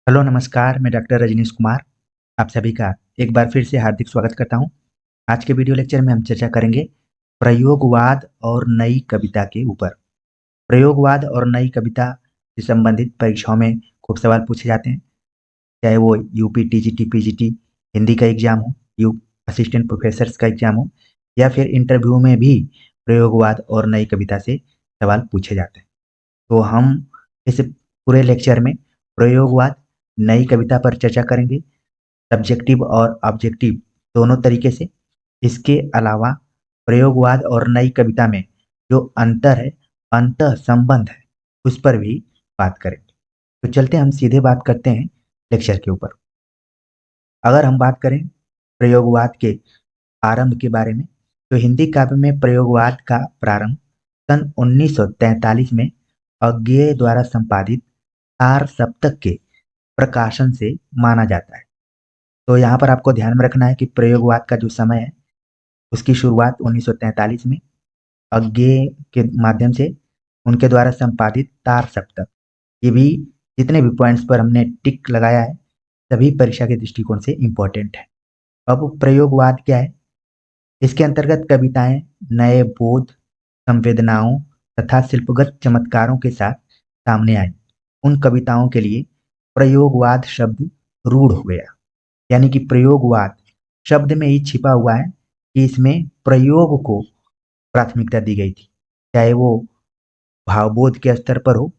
Hello नमस्कार, मैं doctor Rajneesh Kumar आप सभी का एक बार फिर से हार्दिक स्वागत करता हूँ। आज के वीडियो लेक्चर में हम चर्चा करेंगे प्रयोगवाद और नई कविता के ऊपर। प्रयोगवाद और नई कविता से संबंधित परीक्षाओं में खूब सवाल पूछे जाते हैं, चाहे वो यूपी, टीजीटी, पीजीटी, हिंदी का एग्जाम हो, यू असिस्टेंट प्रोफेसर्स का एग्जाम हो या फिर इंटरव्यू में भी प्रयोगवाद और नई कविता से सवाल पूछे जाते हैं। तो हम इस पूरे लेक्चर में प्रयोगवाद, नई कविता पर चर्चा करेंगे, सब्जेक्टिव और ऑब्जेक्टिव दोनों तरीके से। इसके अलावा प्रयोगवाद और नई कविता में जो अंतर है, अंतः संबंध है, उस पर भी बात करेंगे। तो चलते हम सीधे बात करते हैं लेक्चर के ऊपर। अगर हम बात करें प्रयोगवाद के आरंभ के बारे में, तो हिंदी काव्य में प्रयोगवाद का प्रारंभ सन 1943 में अज्ञेय द्वारा संपादित तार सप्तक के प्रकाशन से माना जाता है। तो यहाँ पर आपको ध्यान में रखना है कि प्रयोगवाद का जो समय है, उसकी शुरुआत 1943 में अज्ञेय के माध्यम से उनके द्वारा संपादित तार सप्तक। ये भी जितने भी पॉइंट्स पर हमने टिक लगाया है, सभी परीक्षा के दृष्टिकोण से इम्पोर्टेंट है। अब प्रयोगवाद क्या है? इसके अंतर्गत कविताएं नए बोध, संवेदनाओं तथा शिल्पगत चमत्कारों के साथ सामने आई। उन कविताओं के लिए प्रयोगवाद शब्द रूढ़ हो गया। यानी कि प्रयोगवाद शब्द में ही छिपा हुआ है कि इसमें प्रयोग को प्राथमिकता दी गई थी, चाहे वो भावबोध के स्तर पर हो,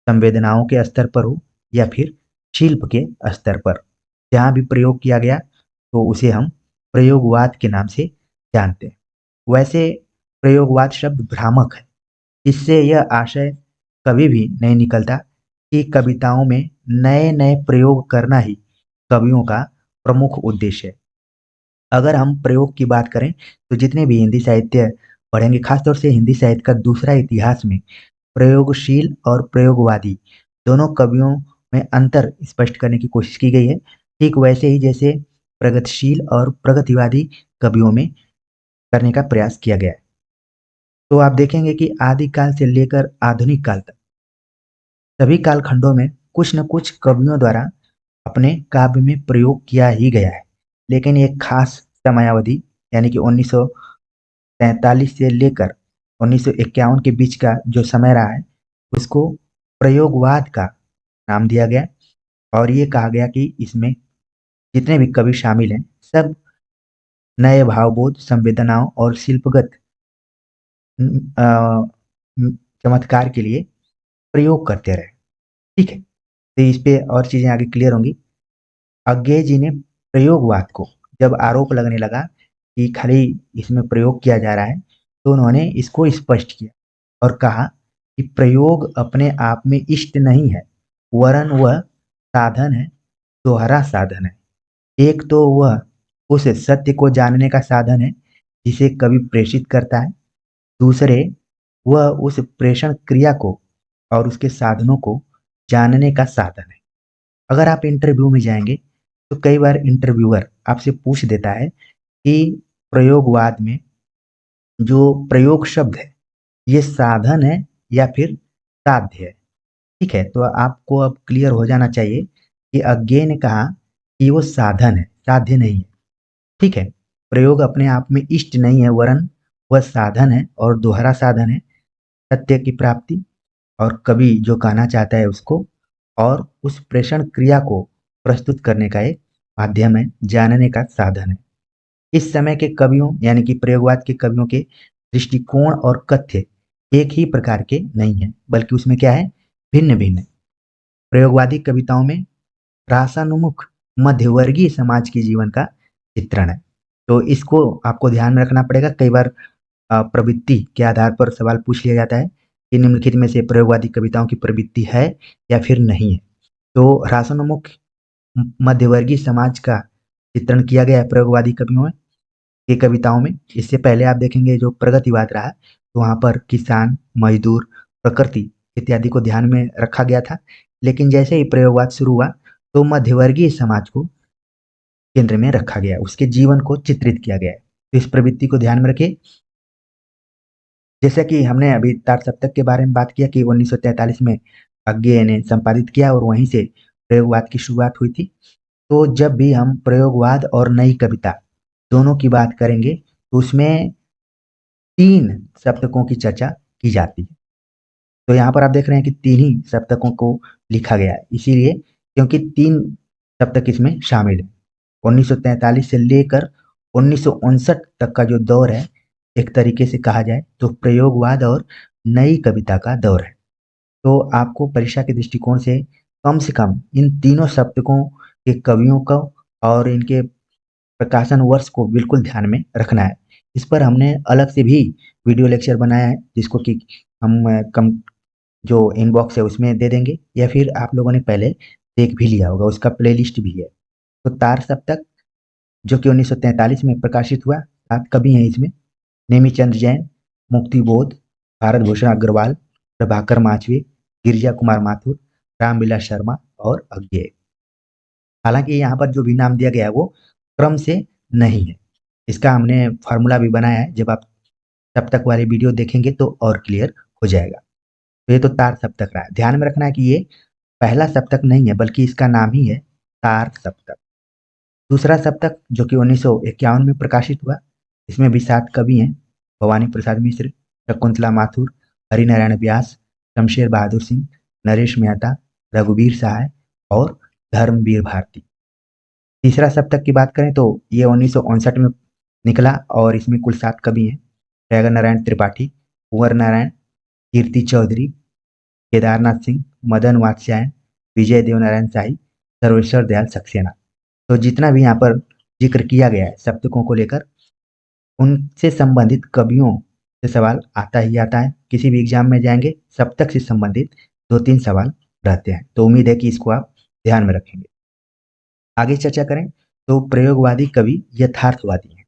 संवेदनाओं के स्तर पर हो या फिर शिल्प के स्तर पर। जहाँ भी प्रयोग किया गया तो उसे हम प्रयोगवाद के नाम से जानते हैं। वैसे प्रयोगवाद शब्द भ्रामक है। इससे यह आशय कभी भी नहीं निकलता कि कविताओं में नए नए प्रयोग करना ही कवियों का प्रमुख उद्देश्य है। अगर हम प्रयोग की बात करें तो जितने भी हिंदी साहित्य पढ़ेंगे, खासतौर से हिंदी साहित्य का दूसरा इतिहास में प्रयोगशील और प्रयोगवादी दोनों कवियों में अंतर स्पष्ट करने की कोशिश की गई है, ठीक वैसे ही जैसे प्रगतिशील और प्रगतिवादी कवियों में करने का प्रयास किया गया है। तो आप देखेंगे कि आदिकाल से लेकर आधुनिक काल तक सभी कालखंडों में कुछ न कुछ कवियों द्वारा अपने काव्य में प्रयोग किया ही गया है। लेकिन एक खास समयावधि, यानी कि 1943 से लेकर 1951 के बीच का जो समय रहा है, उसको प्रयोगवाद का नाम दिया गया और ये कहा गया कि इसमें जितने भी कवि शामिल हैं, सब नए भावबोध, संवेदनाओं और शिल्पगत अ, चमत्कार के लिए प्रयोग करते रहे। ठीक है, तो इस पे और चीजें आगे क्लियर होंगी। अज्ञेय जी ने प्रयोगवाद को जब आरोप लगने लगा कि खाली इसमें प्रयोग किया जा रहा है, तो उन्होंने इसको स्पष्ट किया और कहा कि प्रयोग अपने आप में इष्ट नहीं है, वरन वह साधन है, दोहरा साधन है। एक तो वह उस सत्य को जानने का साधन है जिसे कवि प्रेषित करता है, दूसरे वह उस प्रेषण क्रिया को और उसके साधनों को जानने का साधन है। अगर आप इंटरव्यू में जाएंगे तो कई बार इंटरव्यूअर आपसे पूछ देता है कि प्रयोगवाद में जो प्रयोग शब्द है, ये साधन है या फिर साध्य है। ठीक है, तो आपको अब क्लियर हो जाना चाहिए कि अज्ञेय ने कहा कि वो साधन है, साध्य नहीं है। ठीक है, प्रयोग अपने आप में इष्ट नहीं है, वरन वह साधन है और दोहरा साधन है सत्य की प्राप्ति और कवि जो कहना चाहता है उसको, और उस प्रेषण क्रिया को प्रस्तुत करने का एक माध्यम है, जानने का साधन है। इस समय के कवियों यानी कि प्रयोगवाद के कवियों के दृष्टिकोण और कथ्य एक ही प्रकार के नहीं है, बल्कि उसमें क्या है, भिन्न भिन्न। प्रयोगवादी कविताओं में रासानुमुख मध्यवर्गीय समाज के जीवन का चित्रण है। तो इसको आपको ध्यान में रखना पड़ेगा। कई बार प्रवृत्ति के आधार पर सवाल पूछ लिया जाता है कि निम्नलिखित में से प्रयोगवादी कविताओं की प्रवृत्ति है या फिर नहीं है। तो रासानुमुख मध्यवर्गीय समाज का चित्रण किया गया है प्रयोगवादी कवियों में की कविताओं में। इससे पहले आप देखेंगे जो प्रगतिवाद रहा, तो वहां पर किसान, मजदूर, प्रकृति इत्यादि को ध्यान में रखा गया था। लेकिन जैसे ही प्रयोगवाद शुरू हुआ तो मध्यवर्गीय समाज को केंद्र में रखा गया, उसके जीवन को चित्रित किया गया है। तो इस प्रवृत्ति को ध्यान में रखें। जैसा कि हमने अभी तार सप्तक के बारे में बात किया कि 1943 में अज्ञेय ने संपादित किया और वहीं से प्रयोगवाद की शुरुआत हुई थी। तो जब भी हम प्रयोगवाद और नई कविता दोनों की बात करेंगे तो उसमें 3 सप्तकों की चर्चा की जाती है। तो यहाँ पर आप देख रहे हैं कि 3 ही सप्तकों को लिखा गया है, इसीलिए क्योंकि 3 सप्तक इसमें शामिल हैं। 1943 से लेकर 1959 तक का जो दौर है, एक तरीके से कहा जाए तो प्रयोगवाद और नई कविता का दौर है। तो आपको परीक्षा के दृष्टिकोण से कम इन तीनों सप्तकों के कवियों को और इनके प्रकाशन वर्ष को बिल्कुल ध्यान में रखना है। इस पर हमने अलग से भी वीडियो लेक्चर बनाया है, जिसको कि हम कम जो इनबॉक्स है उसमें दे देंगे, या फिर आप लोगों ने पहले देख भी लिया होगा, उसका प्लेलिस्ट भी है। तो तार सप्तक जो कि 1943 में प्रकाशित हुआ, 7 कवि हैं इसमें। नेमीचंद जैन, मुक्ति बोध, भारत भूषण अग्रवाल, प्रभाकर माचवे, गिरिजा कुमार माथुर, रामविलास शर्मा और अज्ञेय। हालांकि यहाँ पर जो भी नाम दिया गया है वो क्रम से नहीं है। इसका हमने फार्मूला भी बनाया है, जब आप सप्तक वाली वीडियो देखेंगे तो और क्लियर हो जाएगा। तो ये तो तार सप्तक रहा है। ध्यान में रखना है कि ये पहला सप्तक नहीं है, बल्कि इसका नाम ही है तार सप्तक। दूसरा सप्तक जो कि 1951 में प्रकाशित हुआ, इसमें भी 7 कवि हैं। भवानी प्रसाद मिश्र, शकुंतला माथुर, हरिनारायण व्यास, शमशेर बहादुर सिंह, नरेश मेहता, रघुवीर सहाय और धर्मवीर भारती। तीसरा सप्तक की बात करें तो ये 1959 में निकला और इसमें कुल 7 कवि हैं। प्रयाग नारायण त्रिपाठी, कुंवर नारायण, कीर्ति चौधरी, केदारनाथ सिंह, मदन वात्स्यायन, विजय देवनारायण शाही, सर्वेश्वर दयाल सक्सेना। तो जितना भी यहाँ पर जिक्र किया गया है सप्तकों को लेकर, उनसे संबंधित कवियों से सवाल आता ही आता है। किसी भी एग्जाम में जाएंगे सप्तक से संबंधित 2-3 सवाल रहते हैं। तो उम्मीद है कि इसको आप ध्यान में रखेंगे। आगे चर्चा करें तो प्रयोगवादी कवि यथार्थवादी हैं।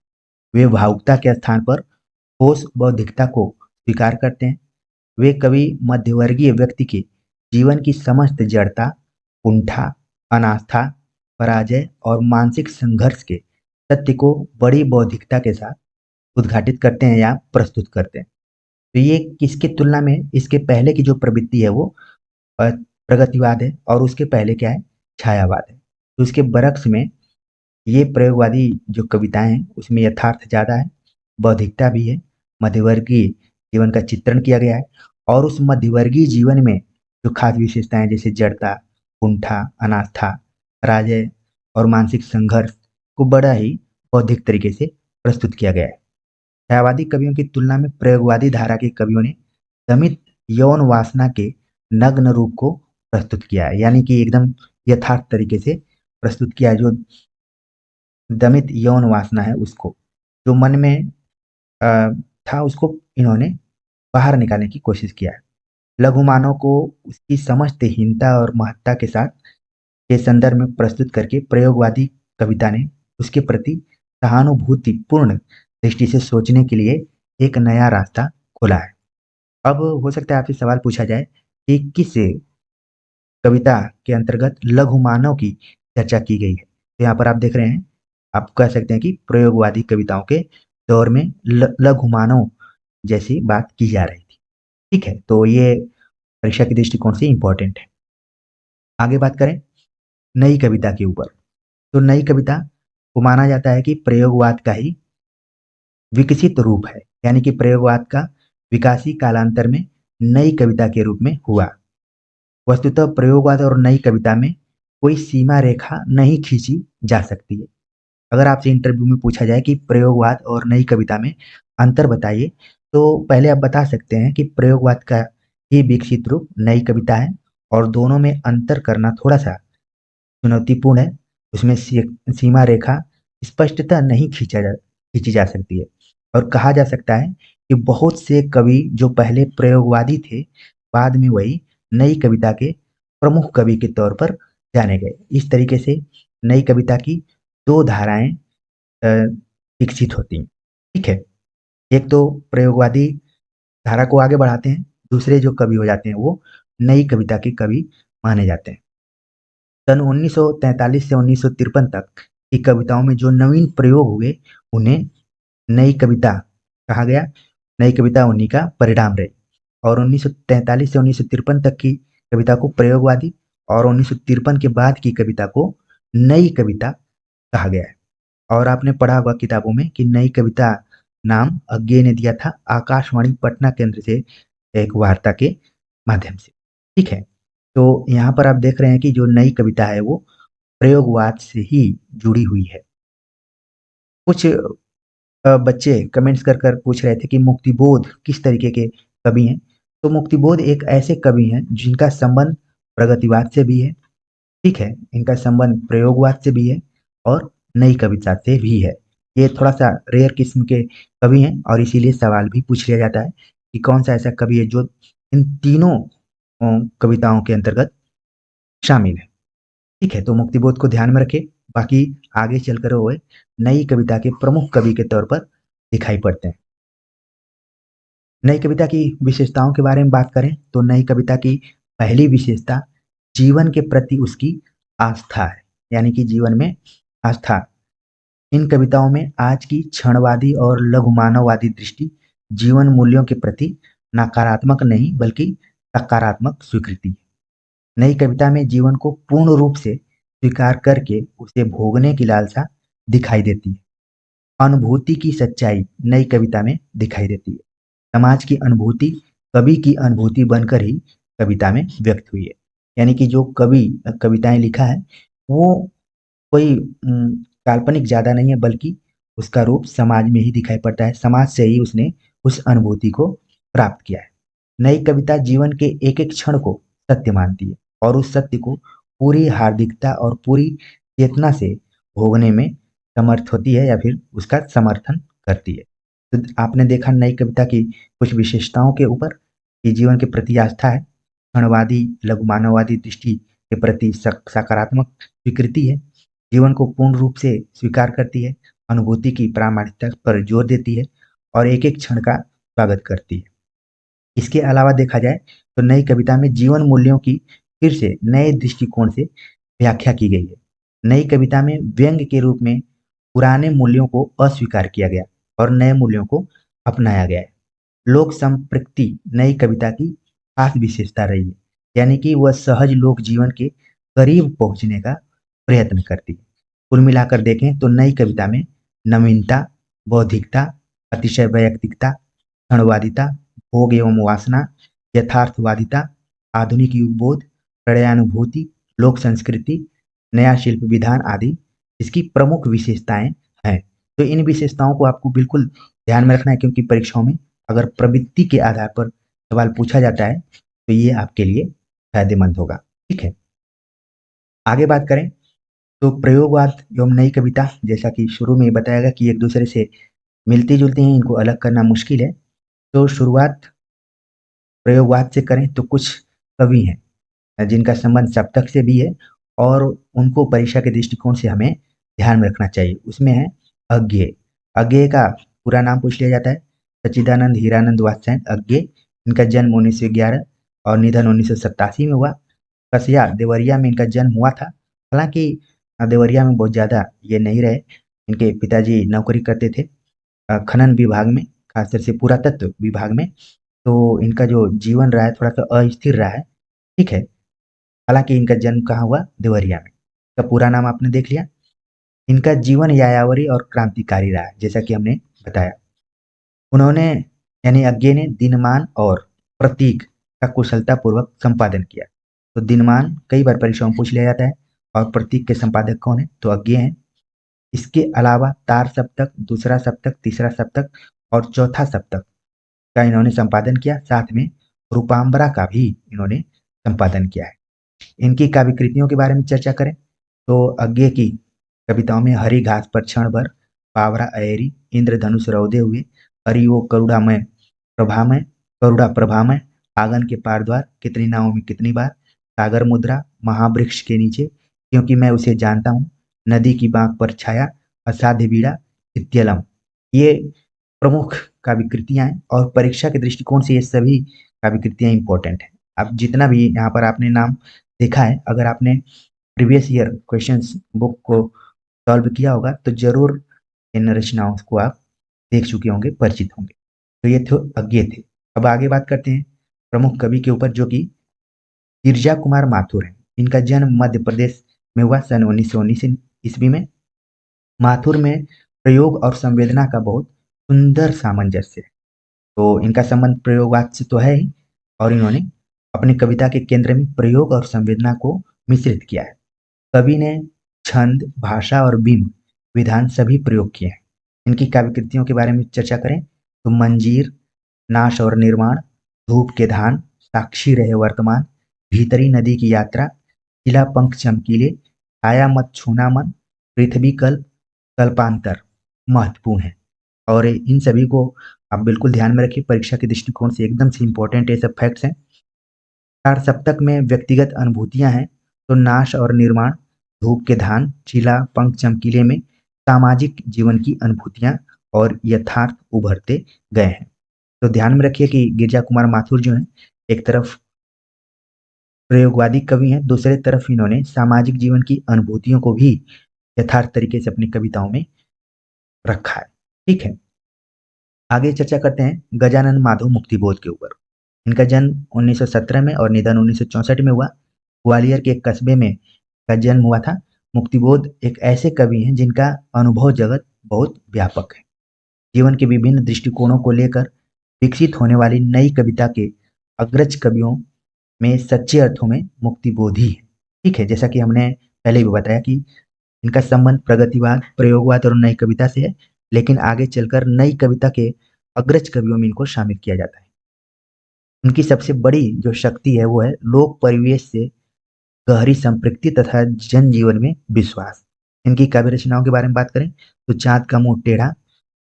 वे भावुकता के स्थान पर ठोस बौद्धिकता को स्वीकार करते हैं। वे कवि मध्यवर्गीय व्यक्ति के जीवन की समस्त जड़ता, कुंठा, अनास्था, पराजय और मानसिक संघर्ष के सत्य को बड़ी बौद्धिकता के साथ उद्घाटित करते हैं या प्रस्तुत करते हैं। तो ये किसकी तुलना में, इसके पहले की जो प्रवृत्ति है वो प्रगतिवाद है, और उसके पहले क्या है, छायावाद है। तो उसके बरक्स में ये प्रयोगवादी जो कविताएं हैं उसमें यथार्थ ज्यादा है, बौद्धिकता भी है, मध्यवर्गीय जीवन का चित्रण किया गया है, और उस मध्यवर्गीय जीवन में जो खास विशेषताएं जैसे जड़ता, कुंठा, अनास्था, पराजय और मानसिक संघर्ष को बड़ा ही बौद्धिक तरीके से प्रस्तुत किया गया है। छायावादी कवियों की तुलना में प्रयोगवादी धारा के कवियों ने दमित यौन वासना के नग्न रूप को प्रस्तुत किया है, यानी कि एकदम यथार्थ तरीके से प्रस्तुत किया है। जो दमित यौन वासना है उसको, जो मन में था, उसको इन्होंने बाहर निकालने की कोशिश किया है। लघु मानव को उसकी समस्त हीनता और महत्ता के साथ के संदर्भ में प्रस्तुत करके प्रयोगवादी कविता ने उसके प्रति सहानुभूतिपूर्ण दृष्टि से सोचने के लिए एक नया रास्ता खोला है। अब हो सकता है आपसे सवाल पूछा जाए कि किस कविता के अंतर्गत लघु मानव की चर्चा की गई है। तो यहाँ पर आप देख रहे हैं, आप कह सकते हैं कि प्रयोगवादी कविताओं के दौर में लघु मानव जैसी बात की जा रही थी। ठीक है, तो ये परीक्षा के दृष्टिकोण से इंपॉर्टेंट है। आगे बात करें नई कविता के ऊपर, तो नई कविता को माना जाता है कि प्रयोगवाद का ही विकसित रूप है, यानी कि प्रयोगवाद का विकास ही कालांतर में नई कविता के रूप में हुआ। वस्तुतः प्रयोगवाद और नई कविता में कोई सीमा रेखा नहीं खींची जा सकती है। अगर आपसे इंटरव्यू में पूछा जाए कि प्रयोगवाद और नई कविता में अंतर बताइए, तो पहले आप बता सकते हैं कि प्रयोगवाद का ही विकसित रूप नई कविता है, और दोनों में अंतर करना थोड़ा सा चुनौतीपूर्ण है। उसमें सीमा रेखा स्पष्टता नहीं खींची जा सकती है, और कहा जा सकता है कि बहुत से कवि जो पहले प्रयोगवादी थे, बाद में वही नई कविता के प्रमुख कवि के तौर पर जाने गए। इस तरीके से नई कविता की 2 धाराएं अ, विकसित होती हैं। ठीक है, एक तो प्रयोगवादी धारा को आगे बढ़ाते हैं, दूसरे जो कवि हो जाते हैं वो नई कविता के कवि माने जाते हैं। सन 1943 से 1953 तक की कविताओं में जो नवीन प्रयोग हुए उन्हें नई कविता कहा गया। नई कविता उन्हीं का परिणाम रही, और 1943 से 1953 तक की कविता को प्रयोगवादी और 1953 के बाद की कविता को नई कविता कहा गया है। और आपने पढ़ा होगा किताबों में कि नई कविता नाम अज्ञे ने दिया था आकाशवाणी पटना केंद्र से एक वार्ता के माध्यम से। ठीक है, तो यहाँ पर आप देख रहे हैं कि जो नई कविता है वो प्रयोगवाद से ही जुड़ी हुई है। कुछ बच्चे कमेंट्स कर कर पूछ रहे थे कि मुक्तिबोध किस तरीके के कवि हैं। तो मुक्तिबोध एक ऐसे कवि हैं जिनका संबंध प्रगतिवाद से भी है। ठीक है, इनका संबंध प्रयोगवाद से भी है और नई कविता से भी है। ये थोड़ा सा रेयर किस्म के कवि हैं और इसीलिए सवाल भी पूछ लिया जाता है कि कौन सा ऐसा कवि है जो इन तीनों कविताओं के अंतर्गत शामिल है। ठीक है, तो मुक्तिबोध को ध्यान में रखें। बाकी आगे चलकर हुए नई कविता के प्रमुख कवि के तौर पर दिखाई पड़ते हैं। नई कविता की विशेषताओं के बारे में बात करें तो नई कविता की पहली विशेषता जीवन के प्रति उसकी आस्था है, यानी कि जीवन में आस्था। इन कविताओं में आज की क्षणवादी और लघु मानववादी दृष्टि जीवन मूल्यों के प्रति नकारात्मक नहीं बल्कि सकारात्मक स्वीकृति है। नई कविता में जीवन को पूर्ण रूप से स्वीकार करके उसे भोगने की लालसा दिखाई देती है। अनुभूति की सच्चाई नई कविता में दिखाई देती है। समाज की अनुभूति कवि की अनुभूति बनकर ही कविता में व्यक्त हुई है। यानी कि जो कवि कविताएं लिखा है वो कोई काल्पनिक ज्यादा नहीं है बल्कि उसका रूप समाज में ही दिखाई पड़ता है। समाज से ही उसने उस अनुभूति को प्राप्त किया है। नई कविता जीवन के एक एक क्षण को सत्य मानती है और उस सत्य को पूरी हार्दिकता और पूरी चेतना से भोगने में समर्थ होती है या फिर उसका समर्थन करती है। तो आपने देखा नई कविता की कुछ विशेषताओं के ऊपर कि जीवन के प्रति आस्था है, क्षणवादी लघु मानववादी दृष्टि के प्रति सकारात्मक स्वीकृति है, जीवन को पूर्ण रूप से स्वीकार करती है, अनुभूति की प्रामाणिकता पर जोर देती है और एक एक क्षण का स्वागत करती है। इसके अलावा देखा जाए तो नई कविता में जीवन मूल्यों की फिर से नए दृष्टिकोण से व्याख्या की गई है। नई कविता में व्यंग्य के रूप में पुराने मूल्यों को अस्वीकार किया गया और नए मूल्यों को अपनाया गया है। लोक संपृक्ति नई कविता की खास विशेषता रही है, यानी कि वह सहज लोक जीवन के करीब पहुंचने का प्रयत्न करती है। कुल मिलाकर देखें तो नई कविता में नवीनता, बौद्धिकता, अतिशय वैयक्तिकता, क्षणवादिता, भोग एवं वासना, यथार्थवादिता, आधुनिक युगबोध, प्रणयानुभूति, लोक संस्कृति, नया शिल्प विधान आदि इसकी प्रमुख विशेषताएं हैं। तो इन विशेषताओं को आपको बिल्कुल ध्यान में रखना है क्योंकि परीक्षाओं में अगर प्रवृत्ति के आधार पर सवाल पूछा जाता है तो ये आपके लिए फायदेमंद होगा। ठीक है, आगे बात करें तो प्रयोगवाद एवं नई कविता जैसा कि शुरू में बताया गया कि एक दूसरे से मिलती जुलती हैं, इनको अलग करना मुश्किल है। तो शुरुआत प्रयोगवाद से करें तो कुछ कवि हैं जिनका संबंध सप्तक से भी है और उनको परीक्षा के दृष्टिकोण से हमें ध्यान में रखना चाहिए। उसमें है अज्ञेय। अज्ञेय का पूरा नाम पूछ लिया जाता है सच्चिदानंद हीरानंद वात्स्यायन अज्ञेय। इनका जन्म 1911 और निधन 1987 में हुआ। कसया देवरिया में इनका जन्म हुआ था। हालांकि देवरिया में बहुत ज़्यादा ये नहीं रहे। इनके पिताजी नौकरी करते थे खनन विभाग में, खासकर से पुरातत्व विभाग में। तो इनका जो जीवन रहा है थोड़ा सा अस्थिर रहा है। ठीक है, हालांकि इनका जन्म कहाँ हुआ? देवरिया में। इसका पूरा नाम आपने देख लिया। इनका जीवन यायावरी और क्रांतिकारी रहा है जैसा कि हमने बताया। उन्होंने यानी अज्ञे ने दिनमान और प्रतीक का कुशलता पूर्वक संपादन किया। तो दिनमान कई बार परीक्षाओं में पूछ लिया जाता है और प्रतीक के संपादक कौन है? तो अज्ञे हैं। इसके अलावा तार सप्तक, दूसरा सप्तक, तीसरा सप्तक और चौथा सप्तक का इन्होंने संपादन किया। साथ में रूपाम्बरा का भी इन्होंने संपादन किया है। इनकी काव्य कृतियों के बारे में चर्चा करें तो अज्ञे की कविताओं में हरी घास पर क्षण भर, बावरा अयरी, इंद्रधनुष रौदे हुए, हरि वो करुणा प्रभामय, आंगन के पार द्वार, कितनी नावों में कितनी बार, सागर मुद्रा, महावृक्ष के नीचे, क्योंकि मैं उसे जानता हूँ, नदी की बांक पर छाया, असाध्य बीड़ा, इत्यलम। ये प्रमुख काव्य कृतियां हैं और परीक्षा के दृष्टिकोण से ये सभी काव्य कृतियां इंपॉर्टेंट हैं। अब जितना भी यहाँ पर आपने नाम देखा है, अगर आपने प्रीवियस ईयर क्वेश्चंस बुक को सॉल्व किया होगा तो जरूर इन रचनाओं को आप देख चुके होंगे, परिचित होंगे। तो ये थे अज्ञे थे। अब आगे बात करते हैं प्रमुख कवि के ऊपर जो कि गिरजा कुमार माथुर हैं। इनका जन्म मध्य प्रदेश में हुआ सन 1919 ईस्वी में। माथुर में प्रयोग और संवेदना का बहुत सुंदर सामंजस्य है। तो इनका संबंध प्रयोगवाद से तो है ही, और इन्होंने अपनी कविता के केंद्र में प्रयोग और संवेदना को मिश्रित किया है। कवि ने छंद, भाषा और बिंब विधान सभी प्रयोग किए हैं। इनकी काव्य कृतियों के बारे में चर्चा करें तो मंजीर, नाश और निर्माण, धूप के धान, साक्षी रहे वर्तमान, भीतरी नदी की यात्रा, खिला पंख चमकीले, आया मत छूना मन, पृथ्वी कल्प, कल्पांतर महत्वपूर्ण है। और इन सभी को आप बिल्कुल ध्यान में रखिए, परीक्षा के दृष्टिकोण से एकदम से इंपॉर्टेंट ये सब फैक्ट्स हैं। चार सप्तक में व्यक्तिगत अनुभूतियां हैं तो नाश और निर्माण, धूप के धान, चिला पंख चमकीले में सामाजिक जीवन की अनुभूतियां और यथार्थ उभरते गए हैं। तो ध्यान में रखिए कि गिरिजा कुमार माथुर जो है एक तरफ प्रयोगवादी कवि हैं, दूसरे तरफ इन्होंने सामाजिक जीवन की अनुभूतियों को भी यथार्थ तरीके से अपनी कविताओं में रखा है। ठीक है, आगे चर्चा करते हैं गजानन माधव मुक्तिबोध के ऊपर। इनका जन्म 1917 में और निधन 1964 में हुआ। ग्वालियर के एक कस्बे में का जन्म हुआ था। मुक्तिबोध एक ऐसे कवि हैं जिनका अनुभव जगत बहुत व्यापक है। जीवन के विभिन्न दृष्टिकोणों को लेकर विकसित होने वाली नई कविता के अग्रज कवियों में सच्चे अर्थों में मुक्तिबोध ही है। ठीक है, जैसा कि हमने पहले भी बताया कि इनका संबंध प्रगतिवाद, प्रयोगवाद और नई कविता से है, लेकिन आगे चलकर नई कविता के अग्रज कवियों में इनको शामिल किया जाता है। इनकी सबसे बड़ी जो शक्ति है वो है लोक परिवेश से गहरी संपृक्ति तथा जनजीवन में विश्वास। इनकी काव्य रचनाओं के बारे में बात करें तो चाँद का मुंह टेढ़ा,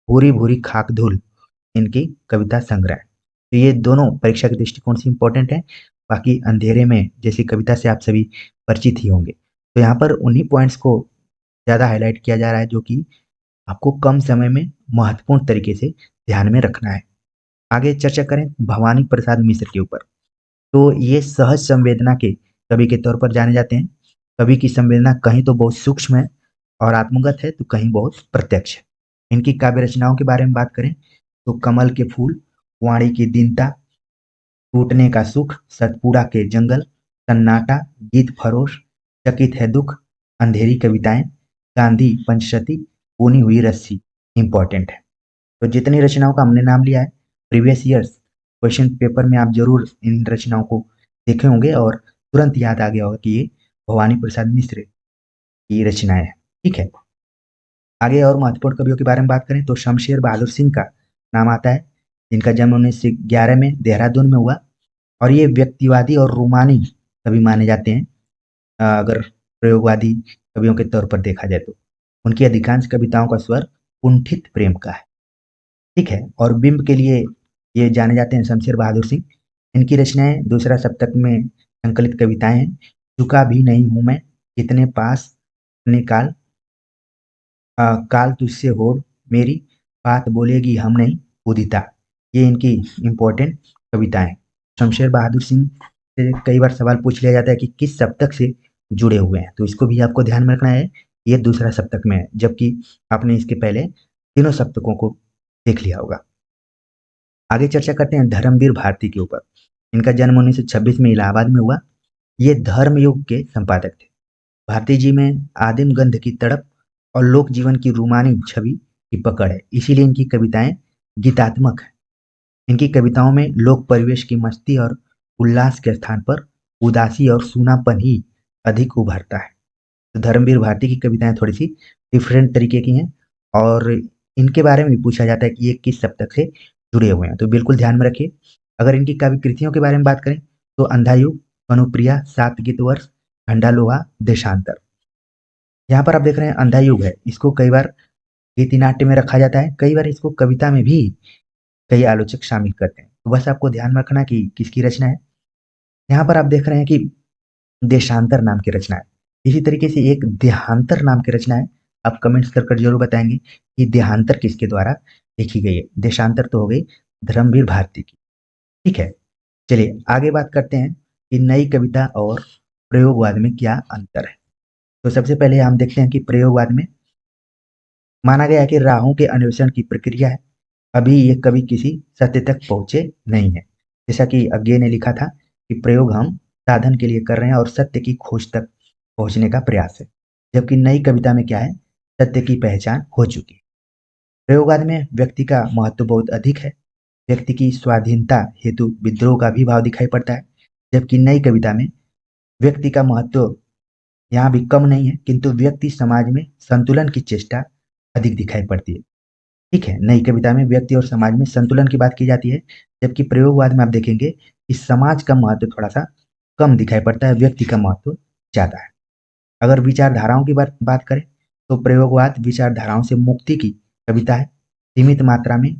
भूरी भूरी खाक धूल इनकी कविता संग्रह है। तो ये दोनों परीक्षा के दृष्टिकोण से इंपॉर्टेंट है। बाकी अंधेरे में जैसी कविता से आप सभी परिचित ही होंगे। तो यहाँ पर उन्हीं पॉइंट्स को ज़्यादा हाईलाइट किया जा रहा है जो कि आपको कम समय में महत्वपूर्ण तरीके से ध्यान में रखना है। आगे चर्चा करें भवानी प्रसाद मिश्र के ऊपर। तो ये सहज संवेदना के कवि के तौर पर जाने जाते हैं। कवि की संवेदना कहीं तो बहुत सूक्ष्म है और आत्मगत है तो कहीं बहुत प्रत्यक्ष है। इनकी काव्य रचनाओं के बारे में बात करें तो कमल के फूल, वाणी की दीनता, टूटने का सुख, सतपुड़ा के जंगल, सन्नाटा, गीत फरोश, चकित है दुख, अंधेरी कविताएं, गांधी पंचशती, बुनी हुई रस्सी इंपॉर्टेंट है। तो जितनी रचनाओं का हमने नाम लिया है प्रीवियस ईयर्स क्वेश्चन पेपर में आप जरूर इन रचनाओं को देखे होंगे और तुरंत याद आ गया होगा कि ये भवानी प्रसाद मिश्र की रचनाएं हैं। ठीक है, आगे और महत्वपूर्ण कवियों के बारे में बात करें तो शमशेर बहादुर सिंह का नाम आता है, जिनका जन्म 1911 में देहरादून में हुआ और ये व्यक्तिवादी और रोमानी कवि माने जाते हैं। अगर प्रयोगवादी कवियों के तौर पर देखा जाए तो उनकी अधिकांश कविताओं का स्वर कुंठित प्रेम का है। ठीक है, और बिंब के लिए ये जाने जाते हैं शमशेर बहादुर सिंह। इनकी रचनाएं दूसरा सप्तक में संकलित कविताएं हैं। चुका भी नहीं हूं मैं, कितने पास अपने काल, काल तुझसे होड़ मेरी, बात बोलेगी हम नहीं उदिता। ये इनकी इम्पोर्टेंट कविताएं। शमशेर बहादुर सिंह से कई बार सवाल पूछ लिया जाता है कि किस सप्तक से जुड़े हुए हैं, तो इसको भी आपको ध्यान में रखना है। ये दूसरा सप्तक में है, जबकि आपने इसके पहले तीनों सप्तकों को देख लिया होगा। आगे चर्चा करते हैं धर्मवीर भारती के ऊपर। इनका जन्म 1926 में इलाहाबाद में हुआ। ये धर्मयुग के संपादक थे। भारती जी में आदिम गंध की तड़प और लोक जीवन की रूमानी छवि की पकड़ है, इसीलिए इनकी कविताएं गीतात्मक है। इनकी कविताओं में लोक परिवेश की मस्ती और उल्लास के स्थान पर उदासी और सूनापन ही अधिक उभरता है। तो धर्मवीर भारती की कविताएं थोड़ी सी डिफरेंट तरीके की हैं और इनके बारे में भी पूछा जाता है कि ये किस सप्तक से जुड़े हुए हैं, तो बिल्कुल ध्यान में रखिए। अगर इनकी काव्य कृतियों के बारे में बात करें तो अंधायुग, अनुप्रिया, सात गीत वर्ष, झंडालोहा, देशांतर। यहाँ पर आप देख रहे हैं अंधायुग है, इसको कई बार गीति नाट्य में रखा जाता है, कई बार इसको कविता में भी कई आलोचक शामिल करते हैं। तो बस आपको ध्यान में रखना कि किसकी रचना है। यहाँ पर आप देख रहे हैं कि देशांतर नाम की रचना है। इसी तरीके से एक देहांतर नाम की रचना है। आप कमेंट्स कर कर जरूर बताएंगे कि देहांतर किसके द्वारा लिखी गई है। देशांतर तो हो गई धर्मवीर भारती की। ठीक है, चलिए आगे बात करते हैं कि नई कविता और प्रयोगवाद में क्या अंतर है। तो सबसे पहले हम देखते हैं कि प्रयोगवाद में माना गया है कि राहों के अन्वेषण की प्रक्रिया है, अभी ये कभी किसी सत्य तक पहुंचे नहीं है। जैसा कि अज्ञे ने लिखा था कि प्रयोग हम साधन के लिए कर रहे हैं और सत्य की खोज तक पहुंचने का प्रयास है। जबकि नई कविता में क्या है, सत्य की पहचान हो चुकी है। प्रयोगवाद में व्यक्ति का महत्व बहुत अधिक है। व्यक्ति की स्वाधीनता हेतु विद्रोह का भी भाव दिखाई पड़ता है। जबकि नई कविता में व्यक्ति का महत्व यहाँ भी कम नहीं है, किंतु व्यक्ति समाज में संतुलन की चेष्टा अधिक दिखाई पड़ती है। ठीक है, नई कविता में व्यक्ति और समाज में संतुलन की बात की जाती है, जबकि प्रयोगवाद में आप देखेंगे कि समाज का महत्व थोड़ा सा कम दिखाई पड़ता है, व्यक्ति का महत्व ज्यादा है। अगर विचारधाराओं की बात करें तो प्रयोगवाद विचारधाराओं से मुक्ति की कविता है। सीमित मात्रा में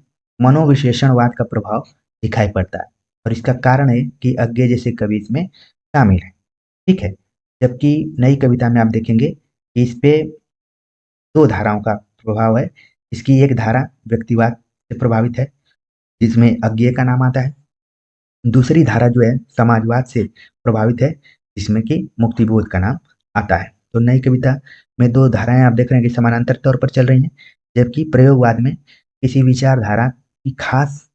मनोविश्लेषणवाद का प्रभाव दिखाई पड़ता है और इसका कारण है कि अज्ञे जैसे कवि इसमें शामिल है। ठीक है, जबकि नई कविता में आप देखेंगे कि इस पे दो धाराओं का प्रभाव है। इसकी एक धारा व्यक्तिवाद से प्रभावित है, जिसमें अज्ञे का नाम आता है। दूसरी धारा जो है समाजवाद से प्रभावित है, जिसमें कि मुक्तिबोध का नाम आता है। तो नई कविता में दो धाराएं आप देख रहे हैं कि समानांतर तौर पर चल रही हैं, जबकि प्रयोगवाद में किसी विचारधारा की खास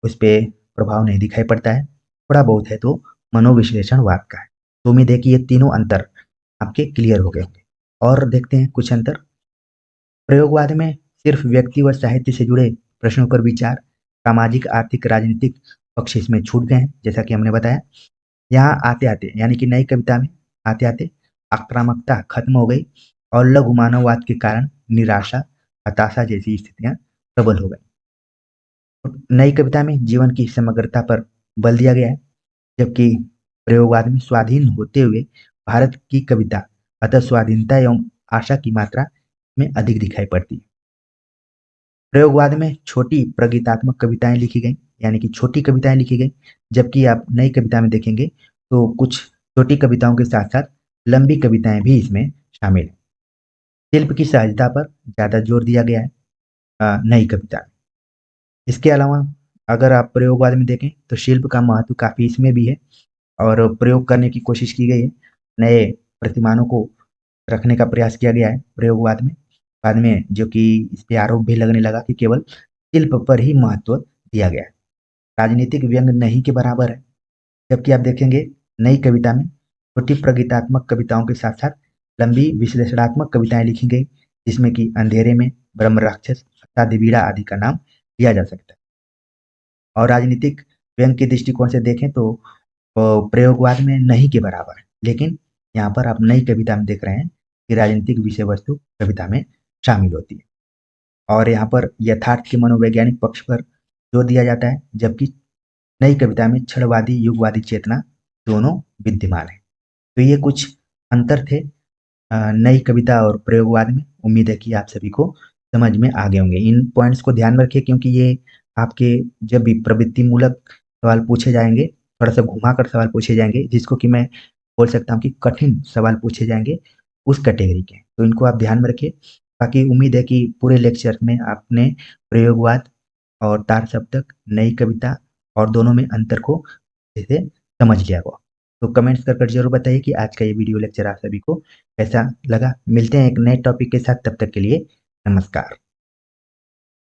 उस पर प्रभाव नहीं दिखाई पड़ता है, थोड़ा बहुत है तो मनोविश्लेषणवाद का है। तो उम्मीद है कि ये तीनों अंतर आपके क्लियर हो गए होंगे। और देखते हैं कुछ अंतर। प्रयोगवाद में सिर्फ व्यक्ति व साहित्य से जुड़े प्रश्नों पर विचार, सामाजिक आर्थिक राजनीतिक पक्ष इसमें छूट गए हैं, जैसा कि हमने बताया। यहाँ आते आते यानी कि नई कविता में आते आते आक्रामकता खत्म हो गई और लघु मानववाद के कारण निराशा, हताशा जैसी स्थितियां प्रबल हो गई। नई कविता में जीवन की समग्रता पर बल दिया गया है, जबकि प्रयोगवाद में स्वाधीन होते हुए भारत की कविता, अतः स्वाधीनता एवं आशा की मात्रा में अधिक दिखाई पड़ती है। प्रयोगवाद में छोटी प्रगीतात्मक कविताएं लिखी गई, यानी कि छोटी कविताएं लिखी गई, जबकि आप नई कविता में देखेंगे तो कुछ छोटी कविताओं के साथ साथ लंबी कविताएं भी इसमें शामिल हैं। शिल्प की सहजता पर ज्यादा जोर दिया गया है नई कविता में। इसके अलावा अगर आप प्रयोगवाद में देखें तो शिल्प का महत्व काफी इसमें भी है और प्रयोग करने की कोशिश की गई है। नए प्रतिमानों को रखने का प्रयास किया गया है प्रयोगवाद में। बाद में जो कि इस पे आरोप भी लगने लगा कि केवल शिल्प पर ही महत्व दिया गया है। राजनीतिक व्यंग नहीं के बराबर है, जबकि आप देखेंगे नई कविता में छोटी प्रगीतात्मक कविताओं के साथ साथ लंबी विश्लेषणात्मक कविताएं लिखी गई, जिसमें कि अंधेरे में, ब्रह्म राक्षस, दिवीड़ा आदि का नाम लिया जा सकता है। और राजनीतिक व्यंग के दृष्टिकोण से देखें तो प्रयोगवाद में नहीं के बराबर है, लेकिन यहाँ पर आप नई कविता में देख रहे हैं कि राजनीतिक विषय वस्तु कविता में शामिल होती है और यहाँ पर यथार्थ के मनोवैज्ञानिक पक्ष पर जोर दिया जाता है, जबकि नई कविता में क्षणवादी युगवादी चेतना दोनों विद्यमान है। तो ये कुछ अंतर थे नई कविता और प्रयोगवाद में। उम्मीद है कि आप सभी को समझ में आ गए होंगे। इन पॉइंट्स को ध्यान में रखिए, क्योंकि ये आपके जब भी प्रवृत्ति मूलक सवाल पूछे जाएंगे, थोड़ा सा घुमा कर सवाल पूछे जाएंगे, जिसको कि मैं बोल सकता हूँ कि कठिन सवाल पूछे जाएंगे उस कैटेगरी के, तो इनको आप ध्यान में रखिए। बाकी उम्मीद है कि पूरे लेक्चर में आपने प्रयोगवाद और तार सप्तक, नई कविता और दोनों में अंतर को जैसे समझ लिया होगा। तो कमेंट्स कर जरूर बताइए कि आज का ये वीडियो लेक्चर आप सभी को कैसा लगा। मिलते हैं एक नए टॉपिक के साथ, तब तक के लिए नमस्कार।